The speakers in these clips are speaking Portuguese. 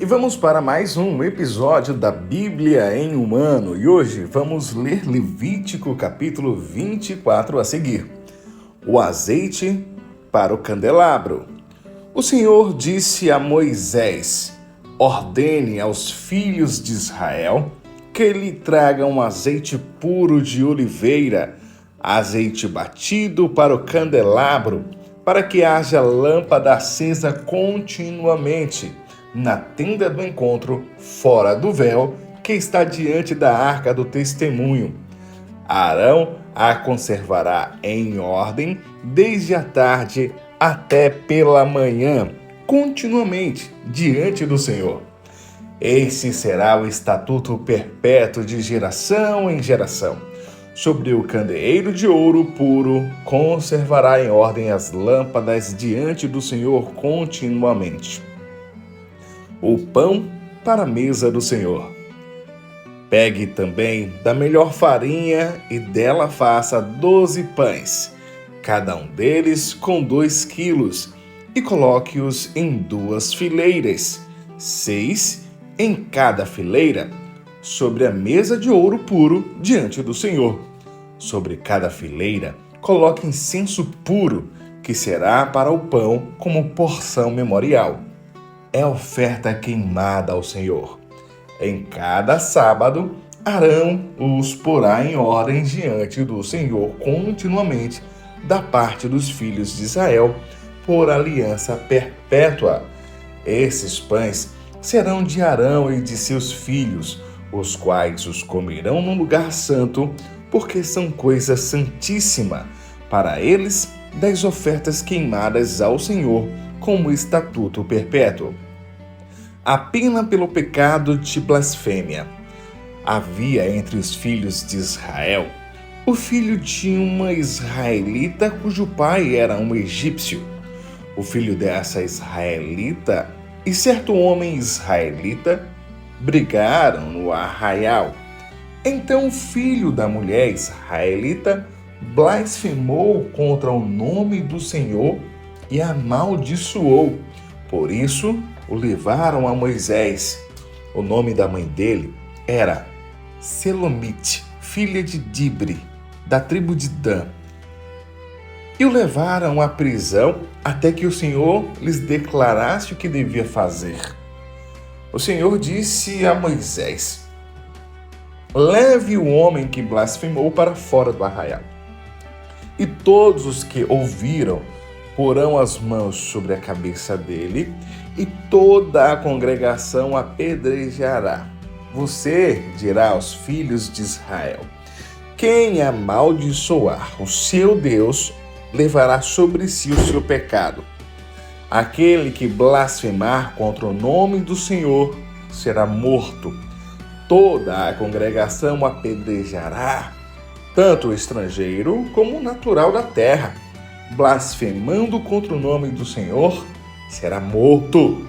E vamos para mais um episódio da Bíblia em um ano. E hoje vamos ler Levítico capítulo 24 a seguir. O azeite para o candelabro. O Senhor disse a Moisés: ordene aos filhos de Israel que lhe tragam azeite puro de oliveira, azeite batido para o candelabro, para que haja lâmpada acesa continuamente na tenda do encontro, fora do véu, que está diante da arca do testemunho. Arão a conservará em ordem desde a tarde até pela manhã, continuamente diante do Senhor. Esse será o estatuto perpétuo de geração em geração. Sobre o candeeiro de ouro puro, conservará em ordem as lâmpadas diante do Senhor continuamente. O pão para a mesa do Senhor. Pegue também da melhor farinha e dela faça 12 pães, cada um deles com 2 quilos, e coloque-os em 2 fileiras, 6 em cada fileira, sobre a mesa de ouro puro diante do Senhor. Sobre cada fileira, coloque incenso puro, que será para o pão como porção memorial. É oferta queimada ao Senhor. Em cada sábado, Arão os porá em ordem diante do Senhor continuamente, da parte dos filhos de Israel, por aliança perpétua. Esses pães serão de Arão e de seus filhos, os quais os comerão no lugar santo, porque são coisa santíssima para eles das ofertas queimadas ao Senhor, como estatuto perpétuo. A pena pelo pecado de blasfêmia. Havia entre os filhos de Israel o filho de uma israelita cujo pai era um egípcio. O filho dessa israelita e certo homem israelita brigaram no arraial. Então o filho da mulher israelita blasfemou contra o nome do Senhor e amaldiçoou. Por isso o levaram a Moisés. O nome da mãe dele era Selomite, filha de Dibre, da tribo de Dan. E o levaram à prisão até que o Senhor lhes declarasse o que devia fazer. O Senhor disse a Moisés: leve o homem que blasfemou para fora do arraial. E todos os que ouviram porão as mãos sobre a cabeça dele, e toda a congregação apedrejará. Você dirá aos filhos de Israel: quem amaldiçoar o seu Deus, levará sobre si o seu pecado. Aquele que blasfemar contra o nome do Senhor será morto. Toda a congregação o apedrejará, tanto o estrangeiro como o natural da terra. Blasfemando contra o nome do Senhor, será morto.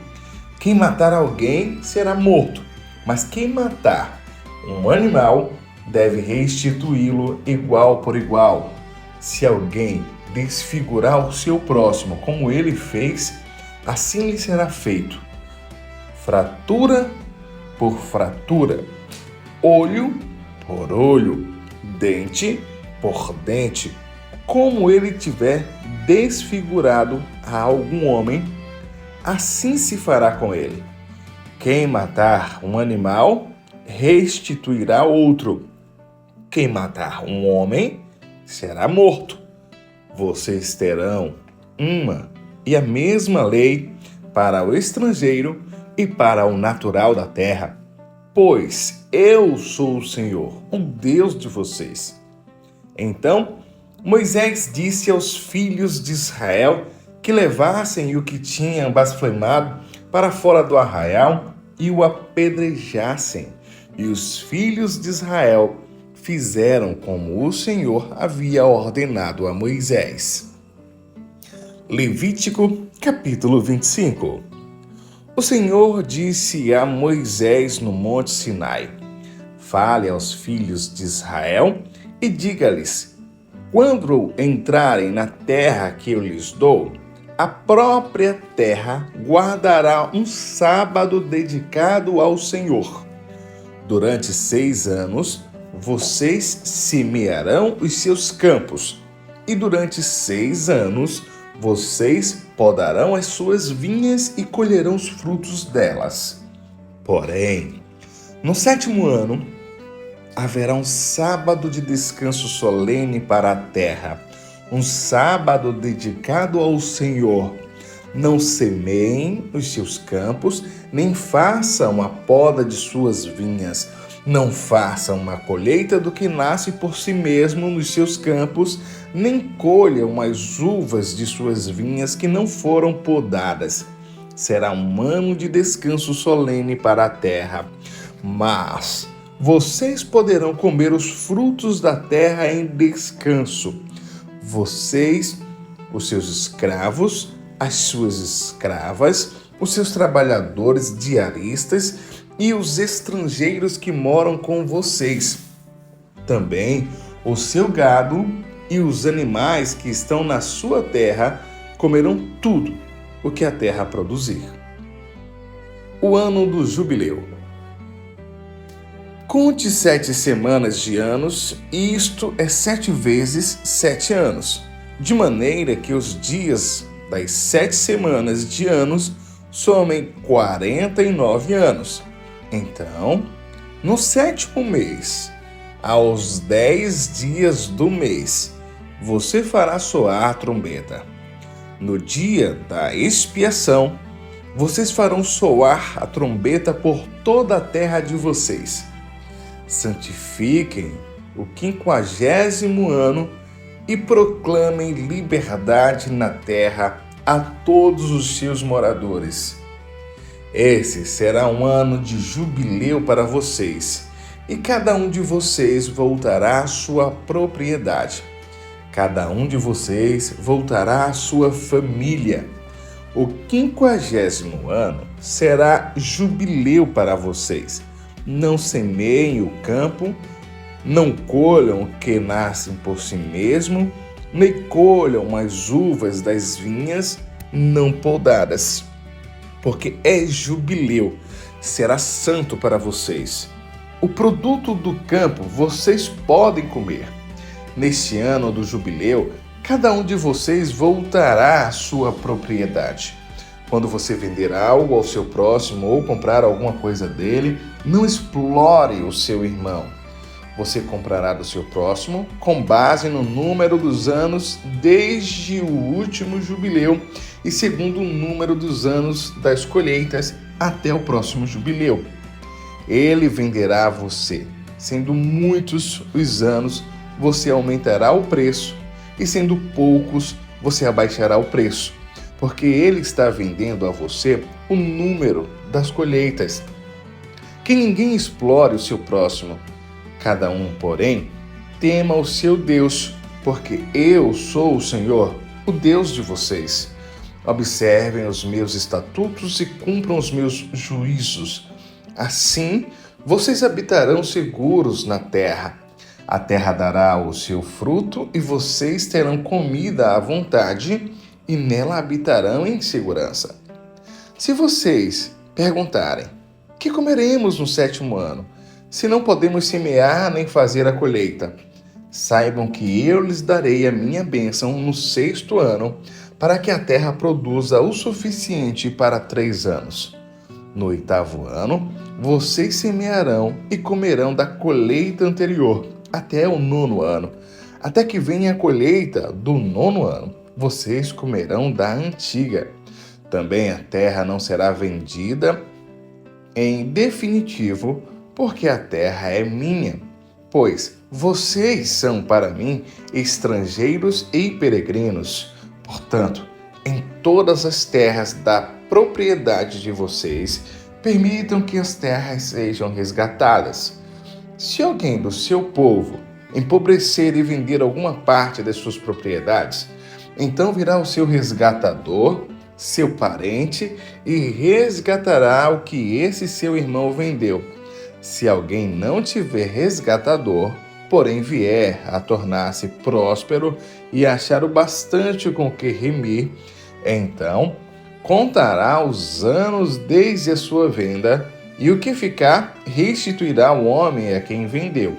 Quem matar alguém será morto, mas quem matar um animal deve restituí-lo igual por igual. Se alguém desfigurar o seu próximo como ele fez, assim lhe será feito. Fratura por fratura, olho por olho, dente por dente. Como ele tiver desfigurado a algum homem, assim se fará com ele. Quem matar um animal, restituirá outro. Quem matar um homem, será morto. Vocês terão uma e a mesma lei para o estrangeiro e para o natural da terra, pois eu sou o Senhor, o Deus de vocês. Então Moisés disse aos filhos de Israel que levassem o que tinham blasfemado para fora do arraial e o apedrejassem. E os filhos de Israel fizeram como o Senhor havia ordenado a Moisés. Levítico capítulo 25. O Senhor disse a Moisés no monte Sinai: fale aos filhos de Israel e diga-lhes: quando entrarem na terra que eu lhes dou, a própria terra guardará um sábado dedicado ao Senhor. Durante 6 anos, vocês semearão os seus campos, e durante 6 anos, vocês podarão as suas vinhas e colherão os frutos delas. Porém, no 7º ano, haverá um sábado de descanso solene para a terra, um sábado dedicado ao Senhor. Não semeiem os seus campos, nem façam a poda de suas vinhas. Não façam uma colheita do que nasce por si mesmo nos seus campos, nem colham as uvas de suas vinhas que não foram podadas. Será um ano de descanso solene para a terra. Mas vocês poderão comer os frutos da terra em descanso. Vocês, os seus escravos, as suas escravas, os seus trabalhadores diaristas e os estrangeiros que moram com vocês. Também o seu gado e os animais que estão na sua terra comerão tudo o que a terra produzir. O ano do jubileu. Conte 7 semanas de anos, e isto é 7 vezes 7 anos, de maneira que os dias das 7 semanas de anos somem 49 anos. Então, no 7º mês, aos 10 dias do mês, você fará soar a trombeta. No dia da expiação, vocês farão soar a trombeta por toda a terra de vocês. Santifiquem o 50º ano e proclamem liberdade na terra a todos os seus moradores. Esse será um ano de jubileu para vocês, e cada um de vocês voltará à sua propriedade. Cada um de vocês voltará à sua família. O 50º ano será jubileu para vocês. Não semeiem o campo, não colham o que nascem por si mesmo, nem colham as uvas das vinhas não podadas, porque é jubileu, será santo para vocês. O produto do campo vocês podem comer. Neste ano do jubileu, cada um de vocês voltará à sua propriedade. Quando você vender algo ao seu próximo ou comprar alguma coisa dele, não explore o seu irmão. Você comprará do seu próximo com base no número dos anos desde o último jubileu e segundo o número dos anos das colheitas até o próximo jubileu. Ele venderá a você. Sendo muitos os anos, você aumentará o preço, e sendo poucos, você abaixará o preço, porque ele está vendendo a você o número das colheitas. Que ninguém explore o seu próximo. Cada um, porém, tema o seu Deus, porque eu sou o Senhor, o Deus de vocês. Observem os meus estatutos e cumpram os meus juízos. Assim, vocês habitarão seguros na terra. A terra dará o seu fruto e vocês terão comida à vontade e nela habitarão em segurança. Se vocês perguntarem, que comeremos no 7º ano, se não podemos semear nem fazer a colheita? Saibam que eu lhes darei a minha bênção no 6º ano, para que a terra produza o suficiente para 3 anos. No 8º ano, vocês semearão e comerão da colheita anterior, até o 9º ano. Até que venha a colheita do 9º ano, vocês comerão da antiga. Também a terra não será vendida em definitivo, porque a terra é minha, pois vocês são para mim estrangeiros e peregrinos. Portanto, em todas as terras da propriedade de vocês, permitam que as terras sejam resgatadas. Se alguém do seu povo empobrecer e vender alguma parte das suas propriedades, então virá o seu resgatador, seu parente, e resgatará o que esse seu irmão vendeu. Se alguém não tiver resgatador, porém vier a tornar-se próspero e achar o bastante com que remir, Então, contará os anos desde a sua venda, e o que ficar restituirá ao homem a quem vendeu.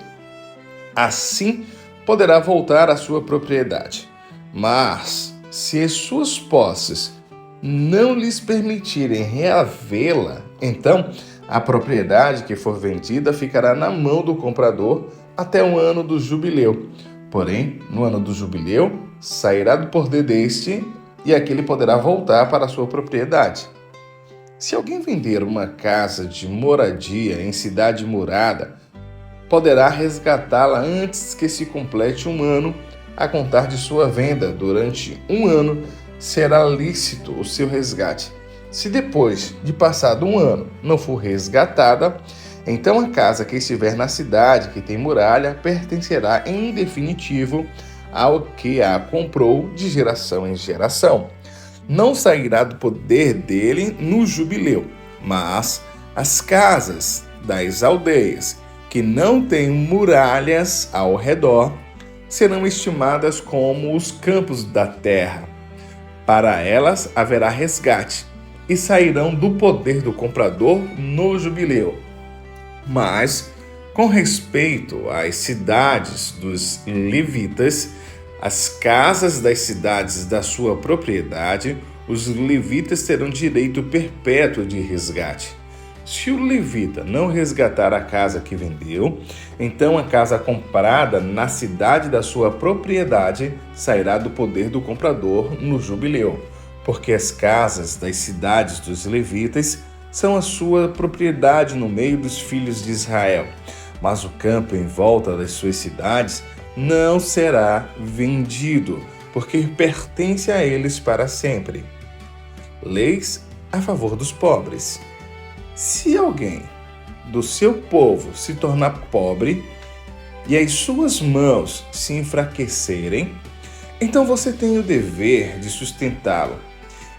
Assim, poderá voltar à sua propriedade. Mas, se as suas posses não lhes permitirem reavê-la, então a propriedade que for vendida ficará na mão do comprador até o ano do jubileu. Porém, no ano do jubileu, sairá do poder deste e aquele poderá voltar para a sua propriedade. Se alguém vender uma casa de moradia em cidade murada, poderá resgatá-la antes que se complete um ano a contar de sua venda. Durante um ano será lícito o seu resgate. Se depois de passado um ano não for resgatada, então a casa que estiver na cidade que tem muralha pertencerá em definitivo ao que a comprou de geração em geração. Não sairá do poder dele no jubileu, mas as casas das aldeias que não têm muralhas ao redor serão estimadas como os campos da terra. Para elas haverá resgate e sairão do poder do comprador no jubileu. Mas, com respeito às cidades dos levitas, as casas das cidades da sua propriedade, os levitas terão direito perpétuo de resgate. Se o levita não resgatar a casa que vendeu, então a casa comprada na cidade da sua propriedade sairá do poder do comprador no jubileu, porque as casas das cidades dos levitas são a sua propriedade no meio dos filhos de Israel. Mas o campo em volta das suas cidades não será vendido, porque pertence a eles para sempre. Leis a favor dos pobres. Se alguém do seu povo se tornar pobre e as suas mãos se enfraquecerem, então você tem o dever de sustentá-lo.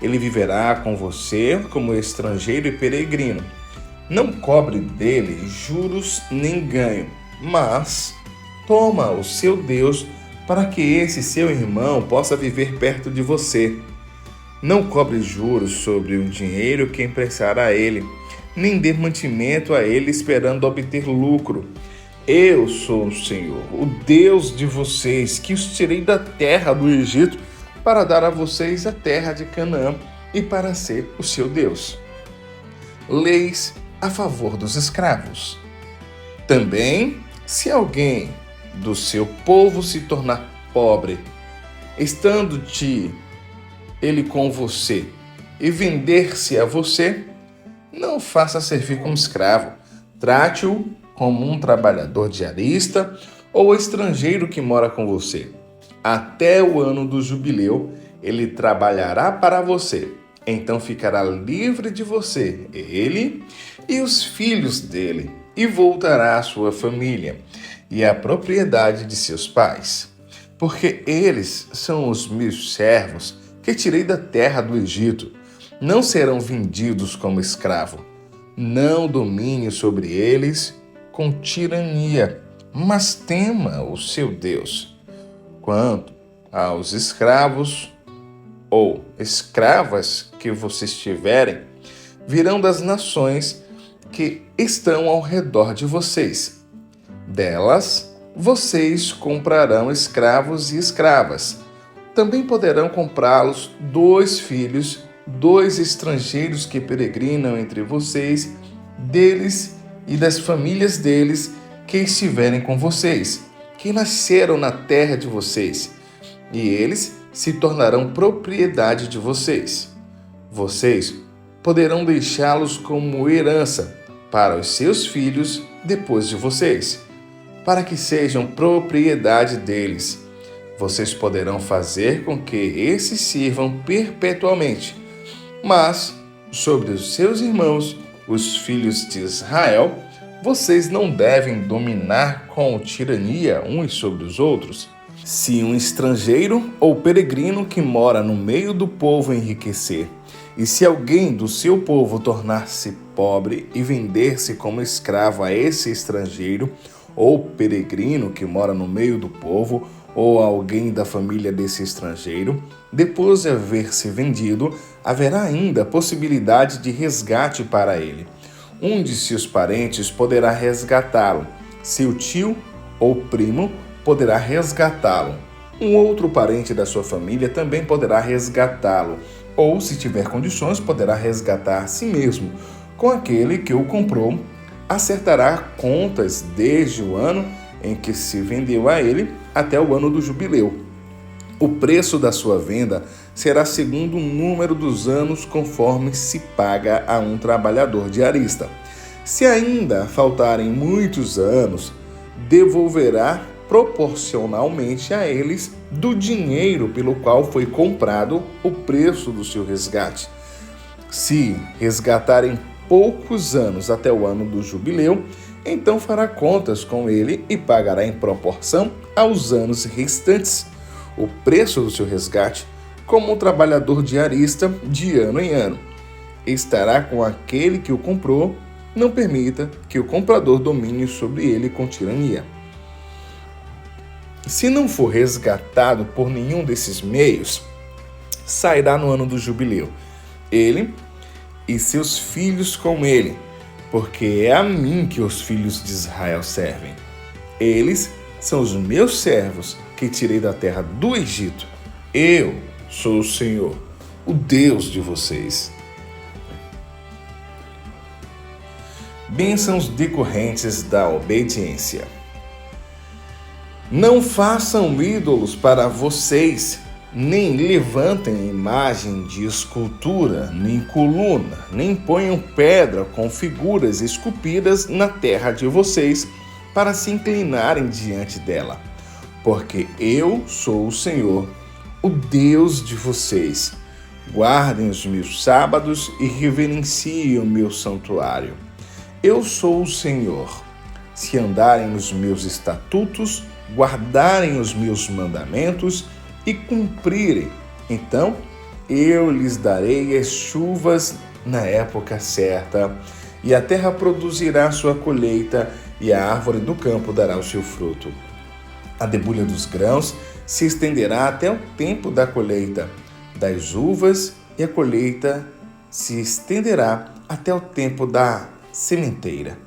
Ele viverá com você como estrangeiro e peregrino. Não cobre dele juros nem ganho, mas toma o seu Deus para que esse seu irmão possa viver perto de você. Não cobre juros sobre o dinheiro que emprestar a ele, nem dê mantimento a ele esperando obter lucro. Eu sou o Senhor, o Deus de vocês, que os tirei da terra do Egito para dar a vocês a terra de Canaã e para ser o seu Deus. Leis a favor dos escravos. Também, se alguém do seu povo se tornar pobre, estando-te ele com você, e vender-se a você, não o faça servir como escravo. Trate-o como um trabalhador diarista ou estrangeiro que mora com você. Até o ano do jubileu, ele trabalhará para você. Então ficará livre de você, ele e os filhos dele, e voltará à sua família e à propriedade de seus pais. Porque eles são os meus servos que tirei da terra do Egito. Não serão vendidos como escravo. Não domine sobre eles com tirania, mas tema o seu Deus. Quanto aos escravos ou escravas que vocês tiverem, virão das nações que estão ao redor de vocês. Delas, vocês comprarão escravos e escravas. Também poderão comprá-los 2 filhos, 2 estrangeiros que peregrinam entre vocês, deles e das famílias deles que estiverem com vocês, que nasceram na terra de vocês, e eles se tornarão propriedade de vocês. Vocês poderão deixá-los como herança para os seus filhos depois de vocês, para que sejam propriedade deles. Vocês poderão fazer com que esses sirvam perpetuamente. Mas, sobre os seus irmãos, os filhos de Israel, vocês não devem dominar com tirania uns sobre os outros. Se um estrangeiro ou peregrino que mora no meio do povo enriquecer, e se alguém do seu povo tornar-se pobre e vender-se como escravo a esse estrangeiro ou peregrino que mora no meio do povo, ou alguém da família desse estrangeiro, depois de haver se vendido, haverá ainda possibilidade de resgate para ele. Um de seus parentes poderá resgatá-lo. Seu tio ou primo poderá resgatá-lo. Um outro parente da sua família também poderá resgatá-lo. Ou, se tiver condições, poderá resgatar a si mesmo. Com aquele que o comprou, acertará contas desde o ano em que se vendeu a ele até o ano do jubileu. O preço da sua venda será segundo o número dos anos conforme se paga a um trabalhador diarista. Se ainda faltarem muitos anos, devolverá proporcionalmente a eles do dinheiro pelo qual foi comprado o preço do seu resgate. Se resgatarem poucos anos até o ano do jubileu, então fará contas com ele e pagará em proporção aos anos restantes o preço do seu resgate, como um trabalhador diarista de ano em ano. Estará com aquele que o comprou, não permita que o comprador domine sobre ele com tirania. Se não for resgatado por nenhum desses meios, sairá no ano do jubileu, ele e seus filhos com ele, porque é a mim que os filhos de Israel servem. Eles são os meus servos que tirei da terra do Egito. Eu sou o Senhor, o Deus de vocês. Bênçãos decorrentes da obediência. Não façam ídolos para vocês, nem levantem imagem de escultura, nem coluna, nem ponham pedra com figuras esculpidas na terra de vocês para se inclinarem diante dela. Porque eu sou o Senhor, o Deus de vocês. Guardem os meus sábados e reverenciem o meu santuário. Eu sou o Senhor. Se andarem nos meus estatutos, guardarem os meus mandamentos e cumprirem, então eu lhes darei as chuvas na época certa, e a terra produzirá sua colheita, e a árvore do campo dará o seu fruto. A debulha dos grãos se estenderá até o tempo da colheita das uvas, e a colheita se estenderá até o tempo da sementeira.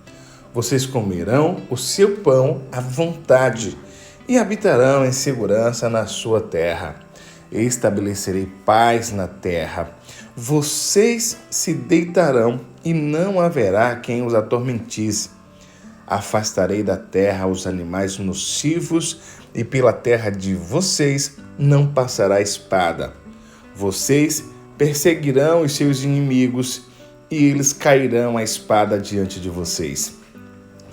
Vocês comerão o seu pão à vontade e habitarão em segurança na sua terra. Estabelecerei paz na terra. Vocês se deitarão e não haverá quem os atormentise. Afastarei da terra os animais nocivos e pela terra de vocês não passará espada. Vocês perseguirão os seus inimigos e eles cairão à espada diante de vocês.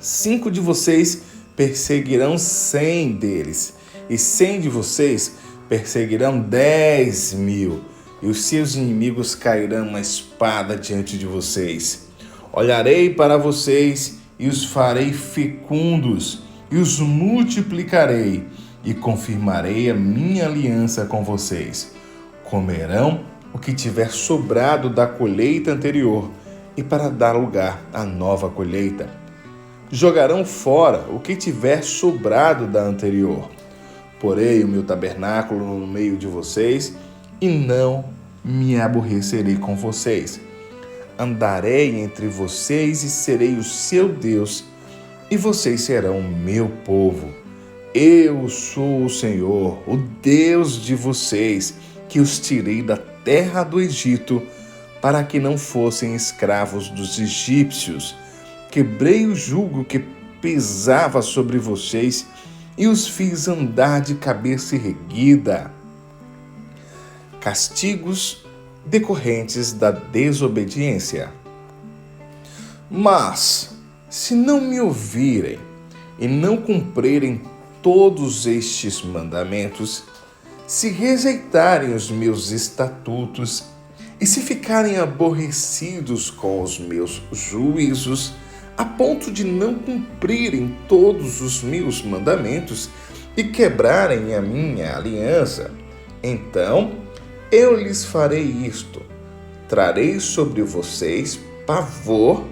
5 de vocês perseguirão 100 deles, e 100 de vocês perseguirão 10.000, e os seus inimigos cairão à espada diante de vocês. Olharei para vocês e os farei fecundos, e os multiplicarei, e confirmarei a minha aliança com vocês. Comerão o que tiver sobrado da colheita anterior, e para dar lugar à nova colheita. Jogarão fora o que tiver sobrado da anterior. Porei o meu tabernáculo no meio de vocês, e não me aborrecerei com vocês. Andarei entre vocês e serei o seu Deus, e vocês serão o meu povo. Eu sou o Senhor, o Deus de vocês, que os tirei da terra do Egito, para que não fossem escravos dos egípcios. Quebrei o jugo que pesava sobre vocês e os fiz andar de cabeça erguida. Castigos decorrentes da desobediência. Mas, se não me ouvirem e não cumprirem todos estes mandamentos, se rejeitarem os meus estatutos e se ficarem aborrecidos com os meus juízos, a ponto de não cumprirem todos os meus mandamentos e quebrarem a minha aliança, então eu lhes farei isto: trarei sobre vocês pavor,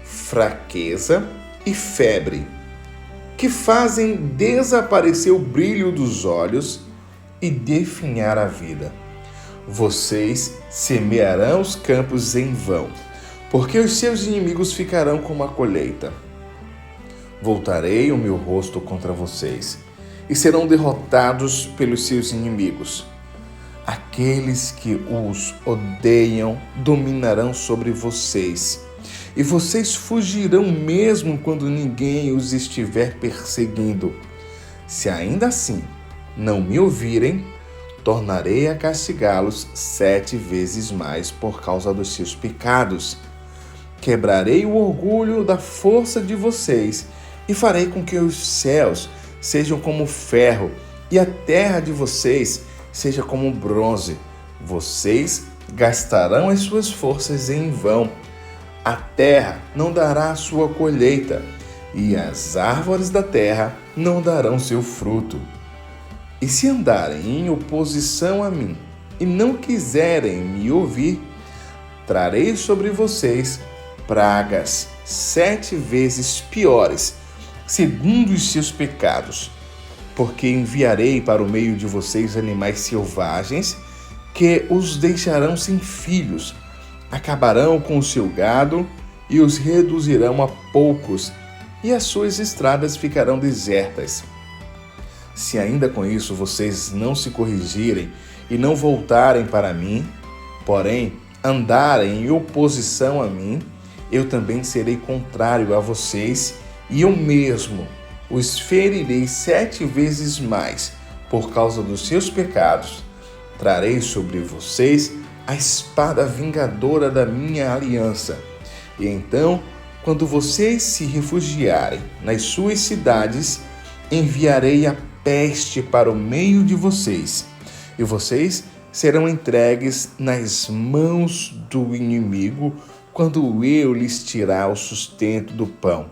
fraqueza e febre, que fazem desaparecer o brilho dos olhos e definhar a vida. Vocês semearão os campos em vão, porque os seus inimigos ficarão como a colheita. Voltarei o meu rosto contra vocês, e serão derrotados pelos seus inimigos. Aqueles que os odeiam dominarão sobre vocês, e vocês fugirão mesmo quando ninguém os estiver perseguindo. Se ainda assim não me ouvirem, tornarei a castigá-los 7 vezes mais por causa dos seus pecados. Quebrarei o orgulho da força de vocês e farei com que os céus sejam como ferro e a terra de vocês seja como bronze. Vocês gastarão as suas forças em vão. A terra não dará a sua colheita e as árvores da terra não darão seu fruto. E se andarem em oposição a mim e não quiserem me ouvir, trarei sobre vocês pragas 7 vezes piores, segundo os seus pecados, porque enviarei para o meio de vocês animais selvagens que os deixarão sem filhos, acabarão com o seu gado e os reduzirão a poucos, e as suas estradas ficarão desertas. Se ainda com isso vocês não se corrigirem e não voltarem para mim, porém andarem em oposição a mim, eu também serei contrário a vocês e eu mesmo os ferirei 7 vezes mais por causa dos seus pecados. Trarei sobre vocês a espada vingadora da minha aliança. E então, quando vocês se refugiarem nas suas cidades, enviarei a peste para o meio de vocês, e vocês serão entregues nas mãos do inimigo quando eu lhes tirar o sustento do pão.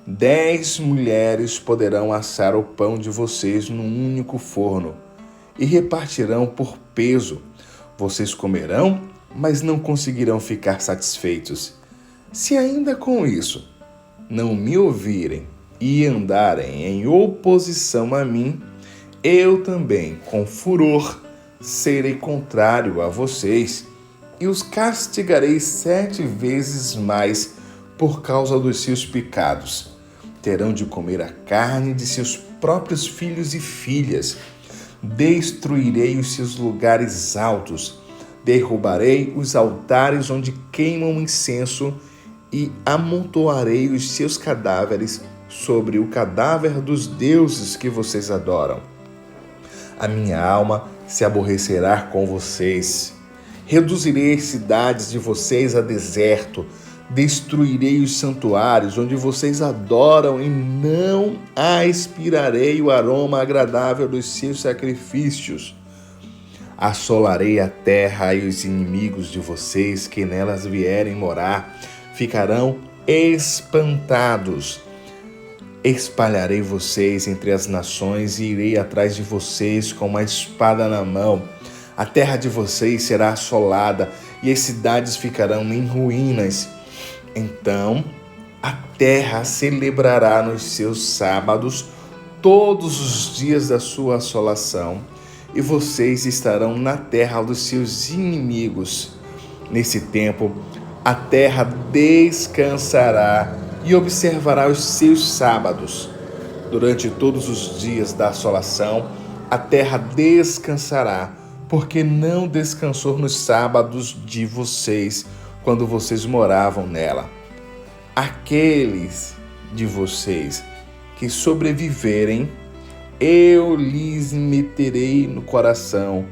10 mulheres poderão assar o pão de vocês num único forno e repartirão por peso. Vocês comerão, mas não conseguirão ficar satisfeitos. Se ainda com isso não me ouvirem e andarem em oposição a mim, eu também, com furor, serei contrário a vocês e os castigarei 7 vezes mais por causa dos seus pecados. Terão de comer a carne de seus próprios filhos e filhas. Destruirei os seus lugares altos, derrubarei os altares onde queimam incenso e amontoarei os seus cadáveres sobre o cadáver dos deuses que vocês adoram. A minha alma se aborrecerá com vocês. Reduzirei as cidades de vocês a deserto. Destruirei os santuários onde vocês adoram e não aspirarei o aroma agradável dos seus sacrifícios. Assolarei a terra e os inimigos de vocês que nelas vierem morar ficarão espantados. Espalharei vocês entre as nações e irei atrás de vocês com uma espada na mão. A terra de vocês será assolada e as cidades ficarão em ruínas. Então a terra celebrará nos seus sábados todos os dias da sua assolação, e vocês estarão na terra dos seus inimigos. Nesse tempo, a terra descansará e observará os seus sábados. Durante todos os dias da assolação, a terra descansará, porque não descansou nos sábados de vocês, quando vocês moravam nela. Aqueles de vocês que sobreviverem, eu lhes meterei no coração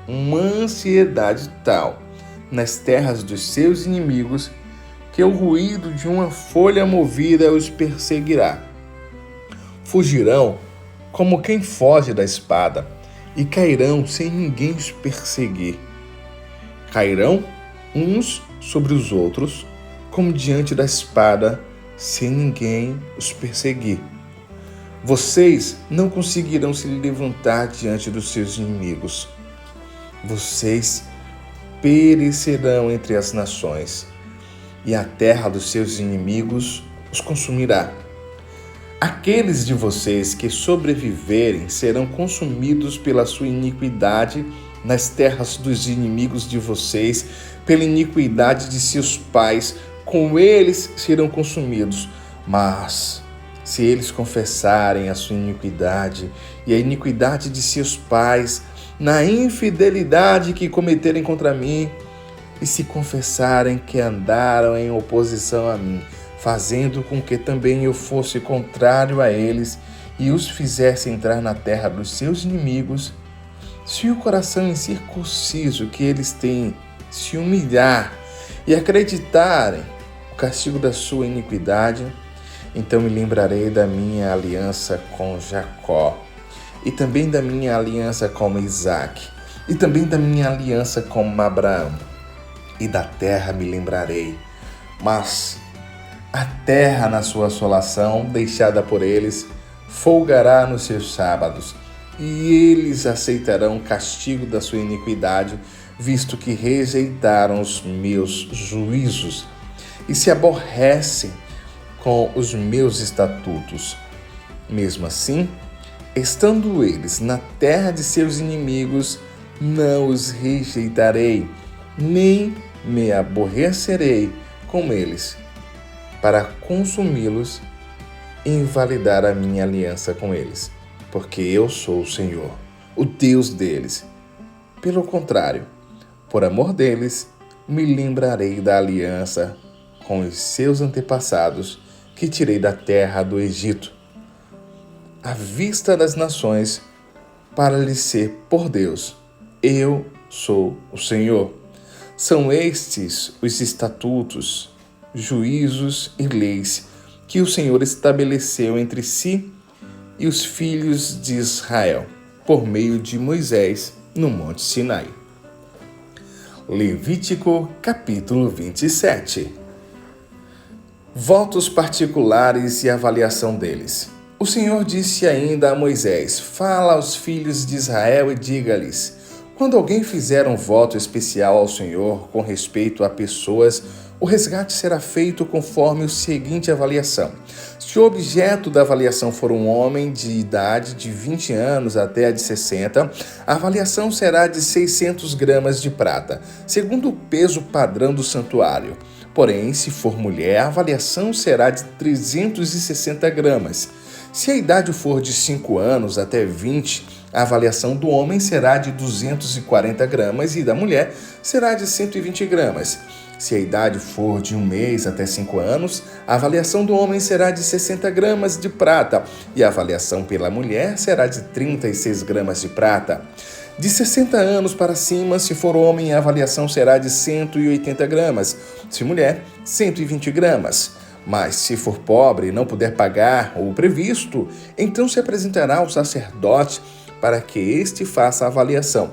uma ansiedade tal nas terras dos seus inimigos, que o ruído de uma folha movida os perseguirá. Fugirão como quem foge da espada e cairão sem ninguém os perseguir. Cairão uns sobre os outros, como diante da espada, sem ninguém os perseguir. Vocês não conseguirão se levantar diante dos seus inimigos. Vocês perecerão entre as nações, e a terra dos seus inimigos os consumirá. Aqueles de vocês que sobreviverem serão consumidos pela sua iniquidade nas terras dos inimigos de vocês, pela iniquidade de seus pais, com eles serão consumidos. Mas se eles confessarem a sua iniquidade e a iniquidade de seus pais, na infidelidade que cometerem contra mim, e se confessarem que andaram em oposição a mim, fazendo com que também eu fosse contrário a eles e os fizesse entrar na terra dos seus inimigos, se o coração incircunciso que eles têm se humilhar e acreditarem o castigo da sua iniquidade, então me lembrarei da minha aliança com Jacó, e também da minha aliança com Isaque, e também da minha aliança com Abraão, e da terra me lembrarei. Mas a terra, na sua assolação, deixada por eles, folgará nos seus sábados, e eles aceitarão o castigo da sua iniquidade, visto que rejeitaram os meus juízos e se aborrecem com os meus estatutos. Mesmo assim, estando eles na terra de seus inimigos, não os rejeitarei, nem me aborrecerei com eles, para consumi-los e invalidar a minha aliança com eles, porque eu sou o Senhor, o Deus deles. Pelo contrário, por amor deles, me lembrarei da aliança com os seus antepassados que tirei da terra do Egito, à vista das nações, para lhes ser por Deus. Eu sou o Senhor. São estes os estatutos, juízos e leis que o Senhor estabeleceu entre si e os filhos de Israel, por meio de Moisés, no Monte Sinai. Levítico, capítulo 27. Votos particulares e avaliação deles. O Senhor disse ainda a Moisés: fala aos filhos de Israel e diga-lhes: quando alguém fizer um voto especial ao Senhor com respeito a pessoas, o resgate será feito conforme a seguinte avaliação. Se o objeto da avaliação for um homem de idade de 20 anos até a de 60, a avaliação será de 600 gramas de prata, segundo o peso padrão do santuário. Porém, se for mulher, a avaliação será de 360 gramas. Se a idade for de 5 anos até 20, a avaliação do homem será de 240 gramas e da mulher será de 120 gramas. Se a idade for de 1 mês até 5 anos, a avaliação do homem será de 60 gramas de prata e a avaliação pela mulher será de 36 gramas de prata. De 60 anos para cima, se for homem, a avaliação será de 180 gramas, se mulher, 120 gramas. Mas se for pobre e não puder pagar o previsto, então se apresentará ao sacerdote para que este faça a avaliação.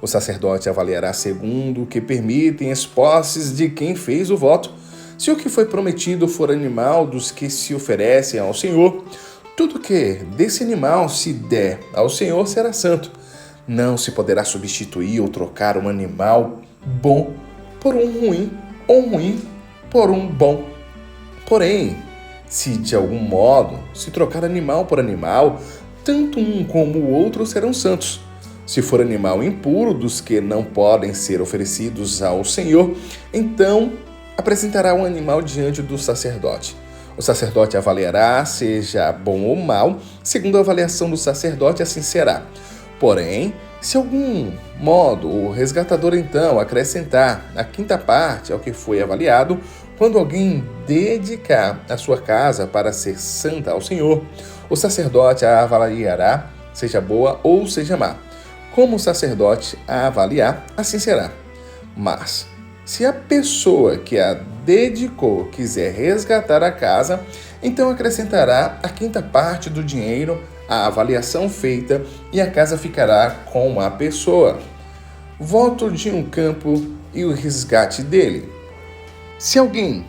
O sacerdote avaliará segundo o que permitem as posses de quem fez o voto. Se o que foi prometido for animal dos que se oferecem ao Senhor, tudo que desse animal se der ao Senhor será santo. Não se poderá substituir ou trocar um animal bom por um ruim, ou um ruim por um bom. Porém, se de algum modo se trocar animal por animal, tanto um como o outro serão santos. Se for animal impuro dos que não podem ser oferecidos ao Senhor, então apresentará o animal diante do sacerdote. O sacerdote avaliará, seja bom ou mal, segundo a avaliação do sacerdote, assim será. Porém, se algum modo o resgatador então acrescentar a quinta parte ao que foi avaliado, quando alguém dedicar a sua casa para ser santa ao Senhor, o sacerdote a avaliará, seja boa ou seja má. Como o sacerdote a avaliar, assim será. Mas, se a pessoa que a dedicou quiser resgatar a casa, então acrescentará a quinta parte do dinheiro à avaliação feita e a casa ficará com a pessoa. Voto de um campo e o resgate dele. Se alguém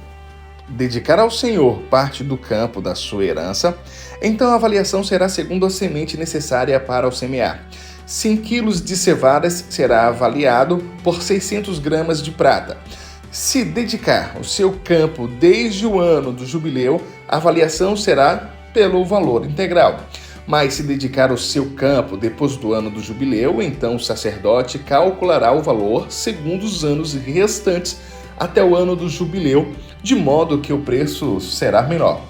dedicar ao Senhor parte do campo da sua herança, então a avaliação será segundo a semente necessária para o semear. 100 quilos de cevadas será avaliado por 600 gramas de prata. Se dedicar o seu campo desde o ano do jubileu, a avaliação será pelo valor integral. Mas se dedicar ao seu campo depois do ano do jubileu, então o sacerdote calculará o valor segundo os anos restantes até o ano do jubileu, de modo que o preço será menor.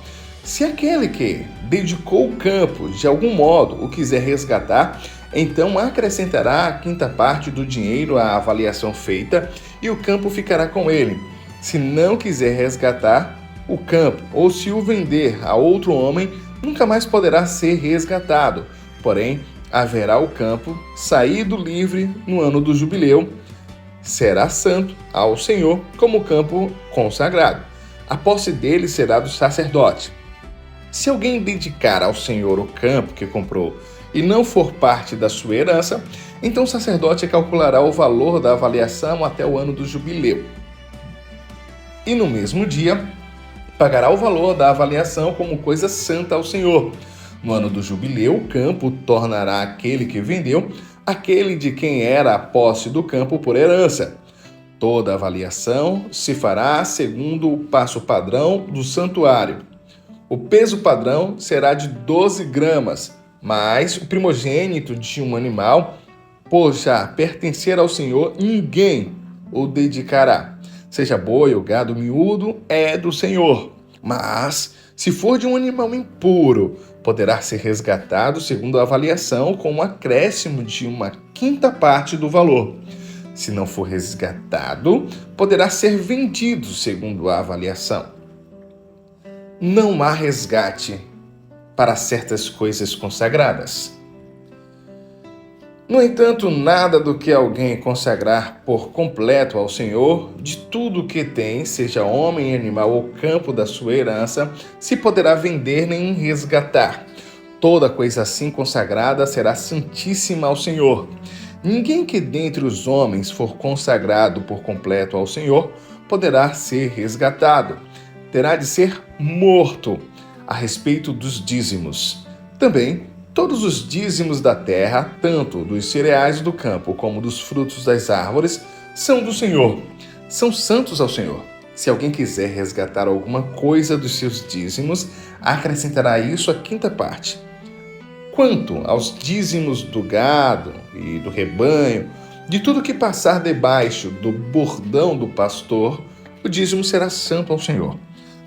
Se aquele que dedicou o campo de algum modo o quiser resgatar, então acrescentará a quinta parte do dinheiro à avaliação feita e o campo ficará com ele. Se não quiser resgatar o campo ou se o vender a outro homem, nunca mais poderá ser resgatado. Porém, haverá o campo saído livre no ano do jubileu. Será santo ao Senhor como campo consagrado. A posse dele será do sacerdote. Se alguém dedicar ao Senhor o campo que comprou e não for parte da sua herança, então o sacerdote calculará o valor da avaliação até o ano do jubileu. E no mesmo dia, pagará o valor da avaliação como coisa santa ao Senhor. No ano do jubileu, o campo tornará aquele que vendeu, aquele de quem era a posse do campo por herança. Toda avaliação se fará segundo o passo padrão do santuário. O peso padrão será de 12 gramas, mas o primogênito de um animal, por já pertencer ao Senhor, ninguém o dedicará. Seja boi ou gado miúdo, é do Senhor. Mas, se for de um animal impuro, poderá ser resgatado segundo a avaliação com um acréscimo de uma quinta parte do valor. Se não for resgatado, poderá ser vendido segundo a avaliação. Não há resgate para certas coisas consagradas. No entanto, nada do que alguém consagrar por completo ao Senhor, de tudo o que tem, seja homem, animal ou campo da sua herança, se poderá vender nem resgatar. Toda coisa assim consagrada será santíssima ao Senhor. Ninguém que dentre os homens for consagrado por completo ao Senhor poderá ser resgatado. Terá de ser morto. A respeito dos dízimos. Também, todos os dízimos da terra, tanto dos cereais do campo como dos frutos das árvores, são do Senhor. São santos ao Senhor. Se alguém quiser resgatar alguma coisa dos seus dízimos, acrescentará isso a quinta parte. Quanto aos dízimos do gado e do rebanho, de tudo que passar debaixo do bordão do pastor, o dízimo será santo ao Senhor.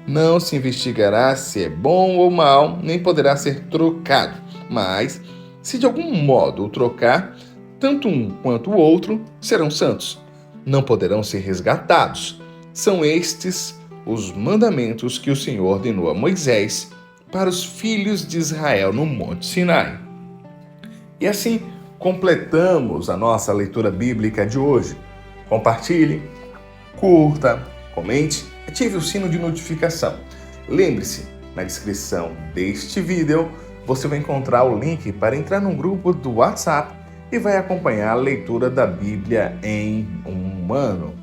Não se investigará se é bom ou mal, nem poderá ser trocado. Mas, se de algum modo o trocar, tanto um quanto o outro serão santos. Não poderão ser resgatados. São estes os mandamentos que o Senhor ordenou a Moisés para os filhos de Israel no Monte Sinai. E assim completamos a nossa leitura bíblica de hoje. Compartilhe, curta, comente, ative o sino de notificação. Lembre-se, na descrição deste vídeo, você vai encontrar o link para entrar num grupo do WhatsApp e vai acompanhar a leitura da Bíblia em um ano.